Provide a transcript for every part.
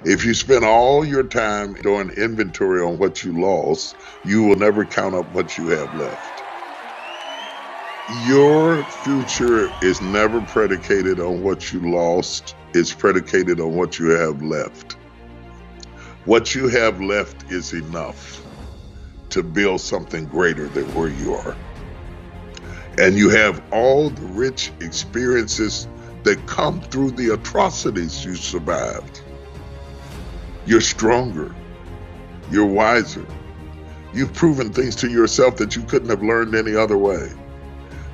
If you spend all your time doing inventory on what you lost, you will never count up what you have left. Your future is never predicated on what you lost, it's predicated on what you have left. What you have left is enough to build something greater than where you are. And you have all the rich experiences that come through the atrocities you survived. You're stronger. You're wiser. You've proven things to yourself that you couldn't have learned any other way,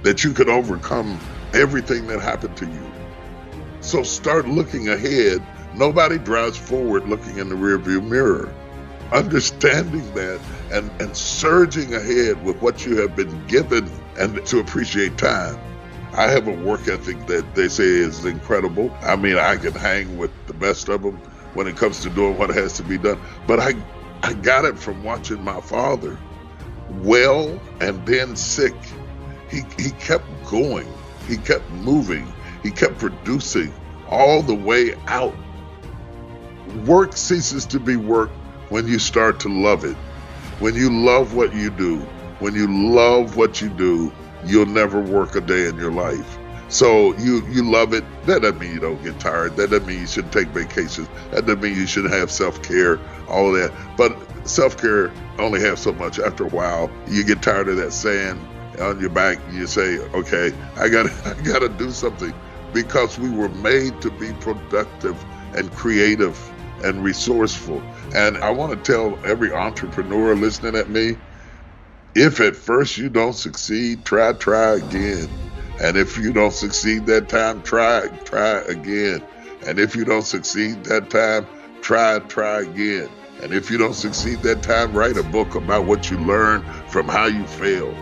that you could overcome everything that happened to you. So start looking ahead. Nobody drives forward looking in the rearview mirror. Understanding that and surging ahead with what you have been given and to appreciate time. I have a work ethic that they say is incredible. I mean, I can hang with the best of them when it comes to doing what has to be done. But I got it from watching my father, well and then sick. He kept going. He kept moving. He kept producing all the way out. Work ceases to be work when you start to love it. When you love what you do, when you love what you do, you'll never work a day in your life. So you love it. That doesn't mean you don't get tired. That doesn't mean you shouldn't take vacations. That doesn't mean you shouldn't have self-care, all of that. But self-care only has so much. After a while, you get tired of that sand on your back. You say, okay, I gotta do something, because we were made to be productive and creative and resourceful. And I want to tell every entrepreneur listening at me, if at first you don't succeed, try again. And if you don't succeed that time, try again. And if you don't succeed that time, try again. And if you don't succeed that time, write a book about what you learned from how you failed.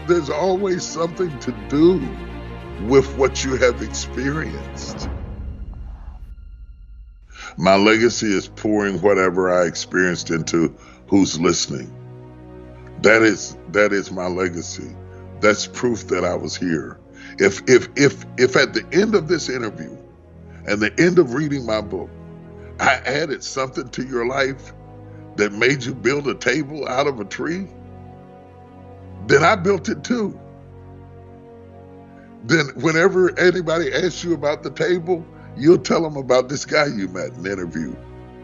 There's always something to do with what you have experienced. My legacy is pouring whatever I experienced into who's listening. That is my legacy. That's proof that I was here. If at the end of this interview and the end of reading my book, I added something to your life that made you build a table out of a tree, then I built it too. Then whenever anybody asks you about the table, you'll tell them about this guy you met and interviewed.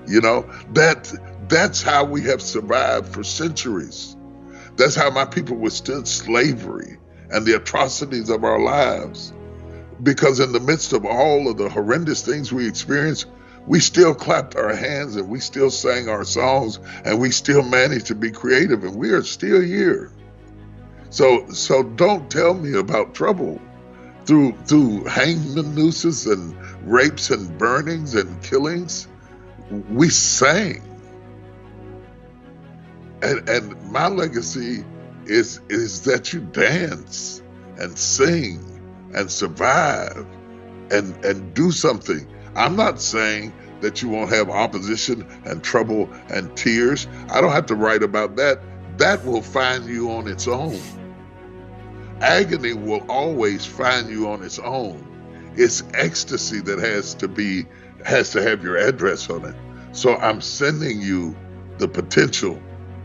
You know, that's how we have survived for centuries. That's how my people withstood slavery and the atrocities of our lives. Because in the midst of all of the horrendous things we experienced, we still clapped our hands and we still sang our songs and we still managed to be creative, and we are still here. So don't tell me about trouble through hanging nooses and rapes and burnings and killings. We sang. And my legacy is that you dance and sing and survive and do something. I'm not saying that you won't have opposition and trouble and tears. I don't have to write about that. That will find you on its own. Agony will always find you on its own. It's ecstasy that has to have your address on it. So I'm sending you the potential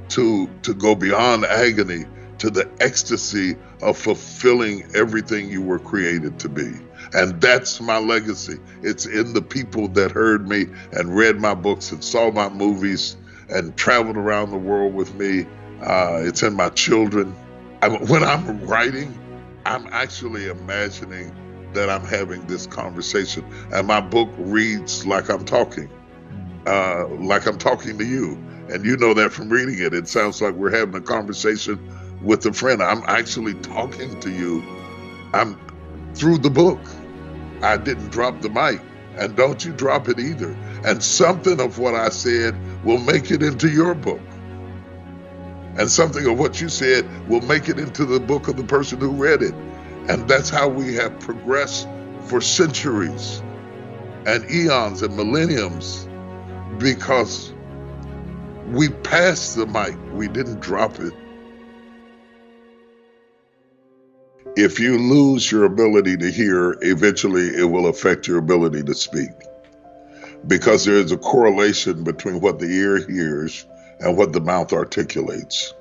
to go beyond agony to the ecstasy of fulfilling everything you were created to be. And that's my legacy. It's in the people that heard me and read my books and saw my movies and traveled around the world with me. It's in my children. When I'm writing, I'm actually imagining that I'm having this conversation, and my book reads like I'm talking to you. And you know that from reading it. It sounds like we're having a conversation with a friend. I'm actually talking to you. I'm through the book. I didn't drop the mic, and don't you drop it either. And something of what I said will make it into your book. And something of what you said will make it into the book of the person who read it. And that's how we have progressed for centuries and eons and millenniums, because we passed the mic. We didn't drop it. If you lose your ability to hear, eventually it will affect your ability to speak. because there is a correlation between what the ear hears and what the mouth articulates.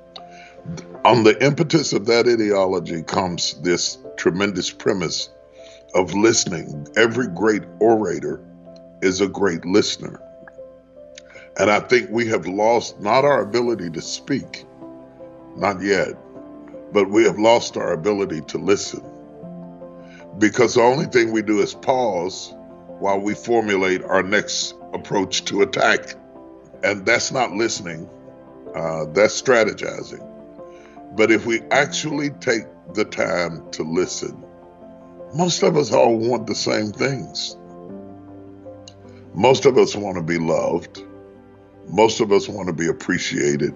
On the impetus of that ideology comes this tremendous premise of listening. Every great orator is a great listener. And I think we have lost not our ability to speak, not yet, but we have lost our ability to listen. Because the only thing we do is pause while we formulate our next approach to attack. And that's not listening, that's strategizing. But if we actually take the time to listen, most of us all want the same things. Most of us want to be loved. Most of us want to be appreciated.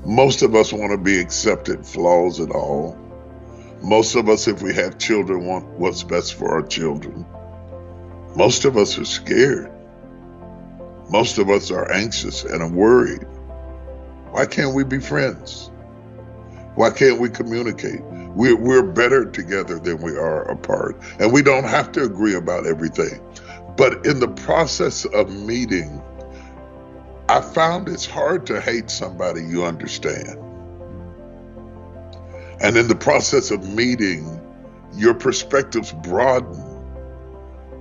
Most of us want to be accepted, flaws and all. Most of us, if we have children, want what's best for our children. Most of us are scared. Most of us are anxious and are worried. Why can't we be friends? Why can't we communicate? We're better together than we are apart. And we don't have to agree about everything. But in the process of meeting, I found it's hard to hate somebody you understand. And in the process of meeting, your perspectives broaden,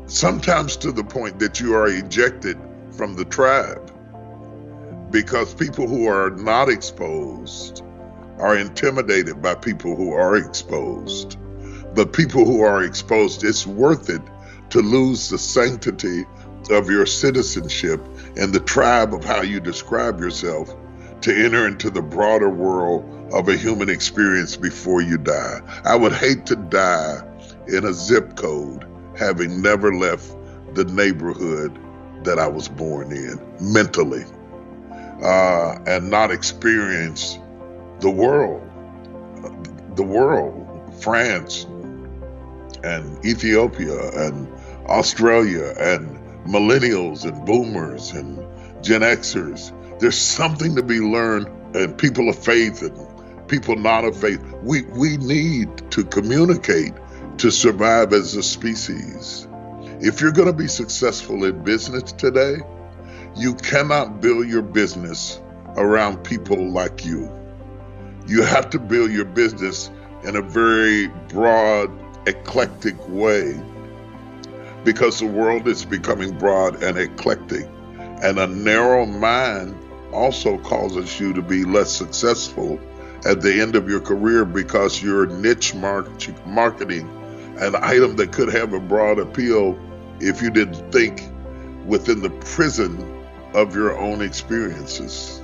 sometimes to the point that you are ejected from the tribe, because people who are not exposed are intimidated by people who are exposed. But people who are exposed, it's worth it to lose the sanctity of your citizenship and the tribe of how you describe yourself to enter into the broader world of a human experience before you die. I would hate to die in a zip code having never left the neighborhood that I was born in mentally, and not experience the world, France and Ethiopia and Australia and millennials and boomers and Gen Xers. There's something to be learned, and people of faith and people not of faith. We need to communicate to survive as a species. If you're going to be successful in business today, you cannot build your business around people like you. You have to build your business in a very broad, eclectic way, because the world is becoming broad and eclectic. And a narrow mind also causes you to be less successful at the end of your career, because you're niche marketing an item that could have a broad appeal if you didn't think within the prison of your own experiences.